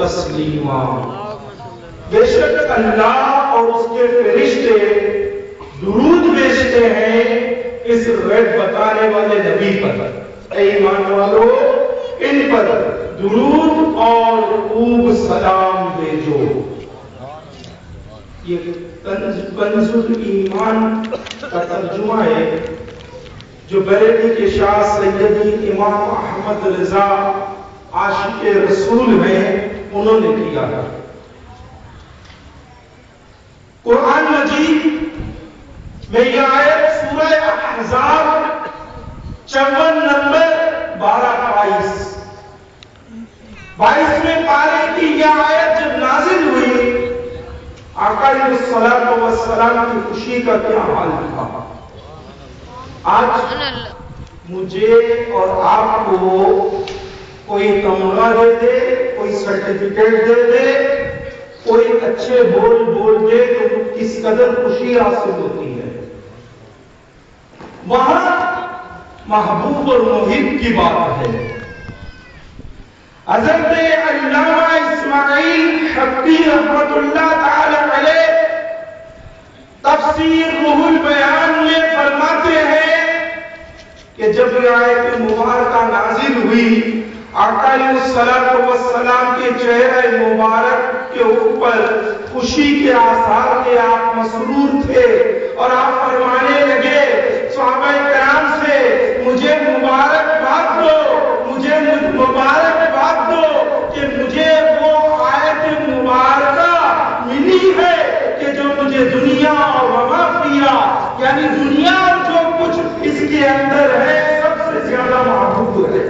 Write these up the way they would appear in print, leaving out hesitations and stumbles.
تسلیما. بے شک اللہ اور اس کے فرشتے درود بھیجتے ہیں اس غیب بتانے والے نبی پر. اے ایمان والو ان پر درود اور خوب سلام بھیجو. یہ کنز الایمان کا ترجمہ ہے جو بریلی کے شاہ سیدی امام احمد رضا عاشق رسول ہیں انہوں نے کیا ہے. قرآن مجید میں یہ آیت سورہ احزاب 54 نمبر 22 پارے کی یہ آیت جب نازل ہوئی آقا علیہ الصلوۃ والسلام کی خوشی کا کیا حال تھا. آج مجھے اور آپ کو کوئی تمغہ دے دے, کوئی سرٹیفکیٹ دے دے, کوئی اچھے بول دے تو کس قدر خوشی حاصل ہوتی ہے. وہاں محبوب اور محب کی بات ہے. حضرت علامہ اسماعیل حقی رحمت اللہ تعالی علیہ تفسیر روح البیان میں فرماتے ہیں کہ جب یہ آیت مبارکہ نازل ہوئی آقا علیہ الصلوۃ والسلام کے چہرے مبارک کے اوپر خوشی کے آثار کے آپ مسرور تھے اور آپ فرمانے لگے صحابہ کرام سے مجھے مبارکباد دو, مجھے مبارکباد دو کہ مجھے وہ آیت مبارکہ ملی ہے کہ جو مجھے دنیا اور وما فیہا یعنی دنیا اور جو کچھ اس کے اندر ہے سب سے زیادہ محبوب ہے.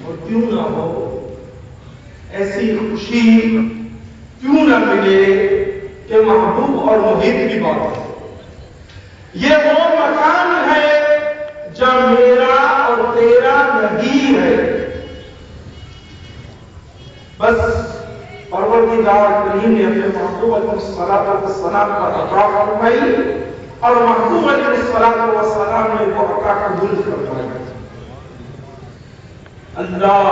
اور کیوں نہ ہو ایسی خوشی کیوں نہ ملے کہ محبوب اور محب کی بات ہے. یہ وہ مکان ہے جہاں میرا اور تیرا نبی ہے. بس پروردگار کریم نے اپنے محبوب علیہ الصلوۃ والسلام پر عطا فرمائی اور محبوب علیہ الصلوۃ والسلام نے وہ عطا قبول فرمائی. اللہ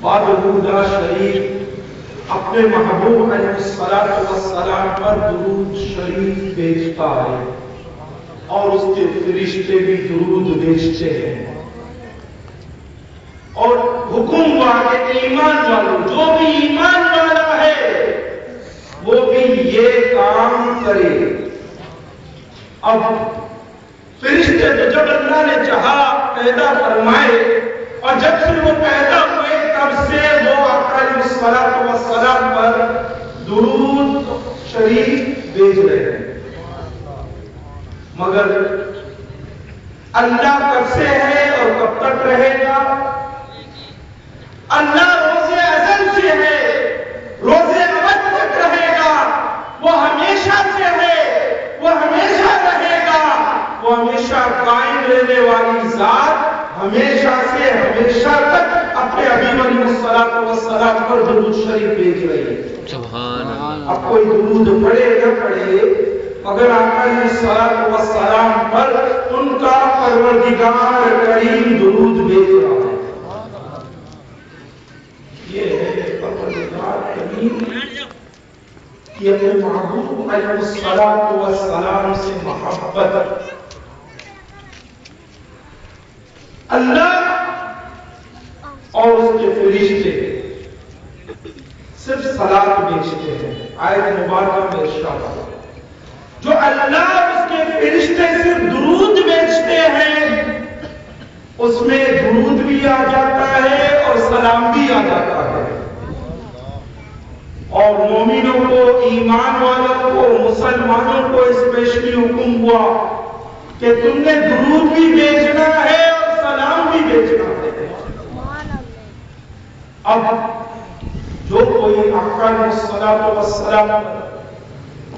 بادہ شریف اپنے محبوب علیہ الصلوۃ والسلام پر درود شریف بھیجتا ہے اور اس کے فرشتے بھی درود بھیجتے ہیں. اور حکم والے ایمان والوں جو بھی ایمان والا ہے وہ بھی یہ کام کرے. اب فرشتے تو جب اللہ نے چاہا پیدا فرمائے اور جب سے وہ پیدا ہوئے تب سے وہ آقا علیہ الصلوۃ والسلام پر درود شریف بھیج رہے ہیں. مگر اللہ کب سے ہے اور کب تک رہے گا؟ اللہ روز ازل سے ہے, روز ابد تک رہے گا. وہ ہمیشہ سے ہے, وہ ہمیشہ رہے گا. وہ ہمیشہ قائم رہنے والی ذات ہمیشہ سے ہمیشہ تک اپنے حبیب علیہ الصلوۃ والسلام پر درود شریف بھیج رہی ہے. سبحان اللہ. اب کوئی درود پڑھے نہ پڑھے مگر آقا علیہ الصلوۃ والسلام پر ان کا پروردگار کریم درود بھیج رہا ہے. یہ ہے پروردگار کریم کی اپنے محبوب علیہ الصلوۃ والسلام سے محبت. اللہ اور اس کے فرشتے صرف صلاۃ بھیجتے ہیں. آیت مبارکہ میں ارشاد ہے جو اللہ اس کے فرشتے صرف درود بھیجتے ہیں اس میں درود بھی آ جاتا ہے اور سلام بھی آ جاتا ہے. اور مومنوں کو, ایمان والوں کو, مسلمانوں کو اسپیشلی حکم ہوا کہ تم نے درود بھی بھیجنا ہے اور سلام بھی بھیجنا ہے. اب جو کوئی آقا علیہ الصلوۃ والسلام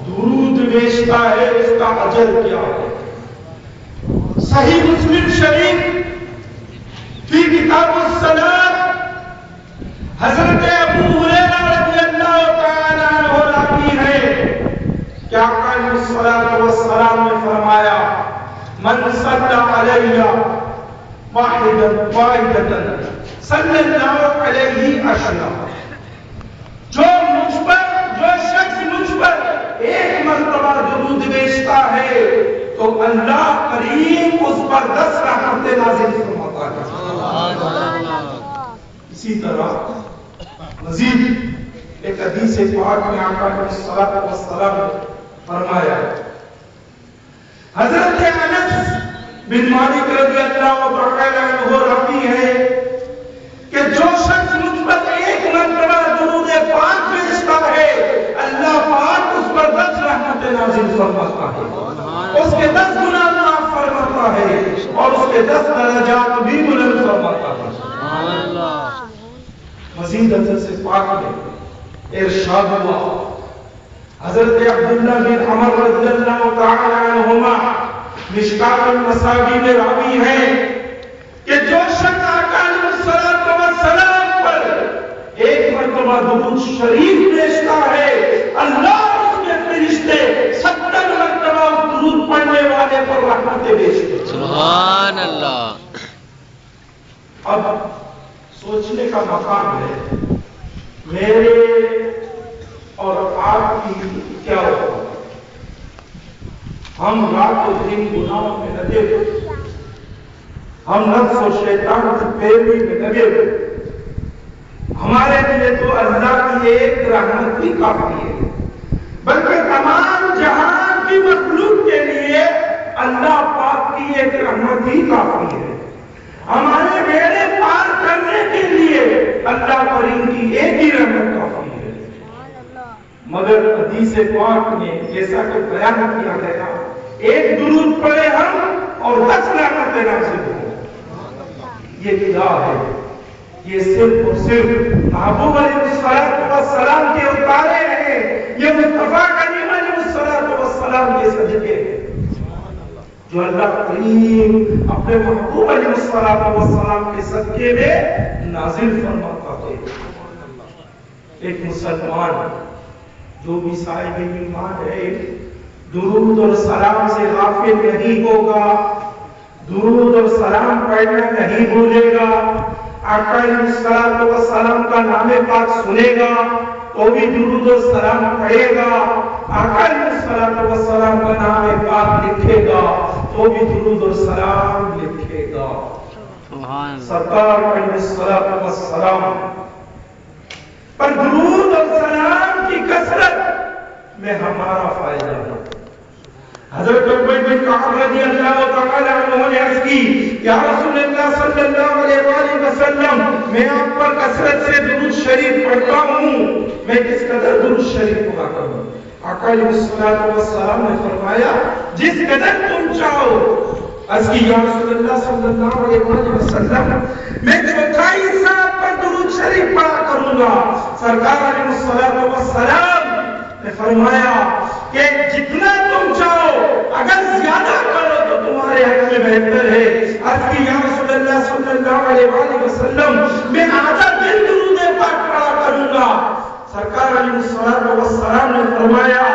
درود بھیجتا ہے اس کا اجر کیا ہے؟ صحیح مسلم شریف فی کتاب الصلاۃ حضرت ابو ہریرہ رضی اللہ تعالی عنہ راوی ہے کہ آقا علیہ الصلوۃ والسلام نے فرمایا من صلی علیہ واحدۃ صلی اللہ علیہ اشرا، جو شخص مجھ پر ایک مرتبہ درود بھیجتا ہے تو اللہ کریم اس پر 10 رحمتیں نازل فرماتا ہے۔ اسی طرح مزید ایک حدیث پاک میں آقا علیہ الصلوۃ والسلام نے فرمایا، حضرت انس بن مالک رضی اللہ تعالی عنہ راوی ہے کہ جو شخص مجھ پر ایک مرتبہ درود پاک بھیجتا ہے اللہ پاک اس پر 10 رحمتیں نازل فرماتا ہے، اس کے 10 گناہ معاف فرماتا ہے اور اس کے 10 درجات بھی بلند فرماتا ہے۔ مزید حدیث پاک میں ارشاد ہوا، حضرت عبداللہ بن عمر رضی اللہ تعالی عنہما مشکات المصابیح میں راوی ہیں کہ جو شخص آقا علیہ الصلوۃ والسلام پر ایک مرتبہ درود شریف بھیجتا ہے اللہ اس کے فرشتے 70 مرتبہ درود پڑھنے والے پر رحمتیں بھیجتے ہیں۔ سبحان اللہ۔ اب سوچنے کا مقام ہے میرے اور آپ کی کیا ہوگا؟ ہم رات و دن گناہوں میں لگے ہوئے، ہم نفس و شیطان کی پیروی میں لگے ہوئے، ہمارے لیے تو اللہ کی ایک رحمت ہی کافی ہے، بلکہ تمام جہان کی مخلوق کے لیے اللہ پاک کی ایک رحمت ہی کافی ہے۔ ہمارے بیڑے پار کرنے کے لیے اللہ کریم کی ایک ہی رحمت کافی ہے۔ مگر حدیث پاک میں جیسا کہ بیان کیا گیا ایک درود پڑھے ہم اور 10 رحمتیں نازل ہوں، یہ کیا ہے؟ یہ صرف اور صرف محبوب علیہ الصلوۃ والسلام کے اتارے ہیں، یہ مصطفیٰ کریم علیہ الصلوۃ والسلام کے صدقے ہیں جو اللہ کریم اپنے محبوب علیہ الصلوۃ والسلام کے صدقے میں نازل فرماتا ہے۔ ایک مسلمان جو بھی صاحب ایمان ہے درود اور سلام سے غافل نہیں ہوگا، درود اور سلام پڑھنا نہیں بھولے گا، آقا علیہ الصلوۃ والسلام کا نام پاک سنے گا تو بھی درود اور سلام پڑھے گا، آقا علیہ الصلوۃ والسلام کا نام پاک لکھے گا تو بھی درود اور سلام لکھے گا۔ سرکار علیہ الصلوۃ والسلام پر درود اور سلام کی کثرت میں ہمارا فائدہ ہے۔ حضرت عبی بن کعب رضی اللہ تعالی عنہ نے عرض کی، یا رسول اللہ صلی اللہ علیہ وآلہ وسلم میں آپ پر کثرت سے درود شریف پڑھتا ہوں، میں کس قدر درود شریف پڑھا کروں؟ آقا علیہ الصلوۃ والسلام نے فرمایا جس قدر تم چاہو۔ عرض کی، یا رسول اللہ صلی اللہ علیہ وآلہ وسلم میں چوتھائی حصہ آپ پر درود شریف پڑھا کروں گا۔ سرکار علیہ الصلوۃ والسلام نے فرمایا کہ جتنا تم چاہو، اگر زیادہ کرو تو تمہارے حق میں بہتر ہے۔ عرض کی، یا رسول اللہ صلی اللہ علیہ وآلہ وسلم میں آدھا دن درود پاک پڑھا کروں گا۔ سرکار علیہ الصلوۃ والسلام نے فرمایا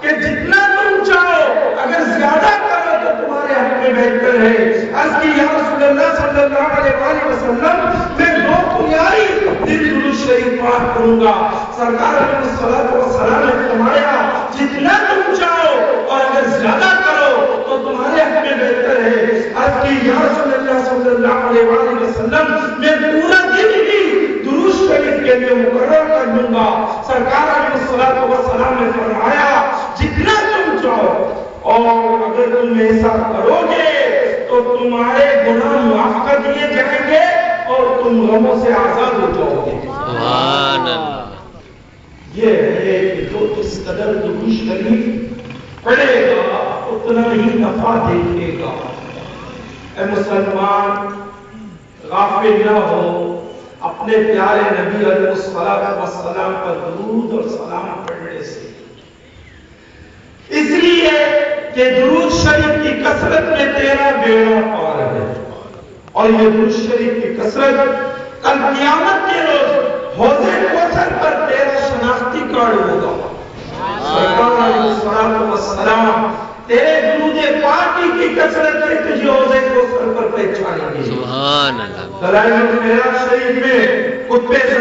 کہ جتنا تم چاہو، اگر زیادہ کرو تو تمہارے حق میں بہتر ہے۔ عرض کی، یا رسول اللہ صلی اللہ علیہ وآلہ وسلم میں 2 بنیادی دن درود شریف پاک کروں گا۔ سرکار علیہ الصلوۃ والسلام نے فرمایا جتنا تم چاہو اور اگر زیادہ کرو تو تمہارے حق میں بہتر ہے۔ عرض کی، یا رسول اللہ صلی اللہ علیہ وآلہ وسلم میں پورا دن ہی درود شریف کے لیے مقرر کر لوں گا۔ سرکار علیہ الصلوۃ والسلام نے فرمایا جتنا تم چاہو اور اگر تم ایسا کرو گے تو تمہارے گناہ معاف کر دیے جائیں گے اور تم غموں سے آزاد ہو جاؤ گے۔ سبحان اللہ۔ یہ ہے کہ جو اس قدر درود شریف پڑھے گا اتنا ہی نفع دیکھے گا۔ اے مسلمان غافل نہ ہو اپنے پیارے نبی علیہ الصلوۃ والسلام پر درود اور سلام پڑھنے سے، اس لیے کہ درود شریف کی کثرت میں تیرا بیڑا پار ہے، اور یہ درود شریف کی کثرت کل قیامت کے روز حوض کوثر پر تیرا شناختی کارڈ ہوگا۔ سرکار علیہ الصلوۃ والسلام تیرے درود پاکی کی کثرت سے تجھے حوض کوثر پر پہچانا گے۔ سبحان اللہ۔ دلائل المعراج شریف میں قطب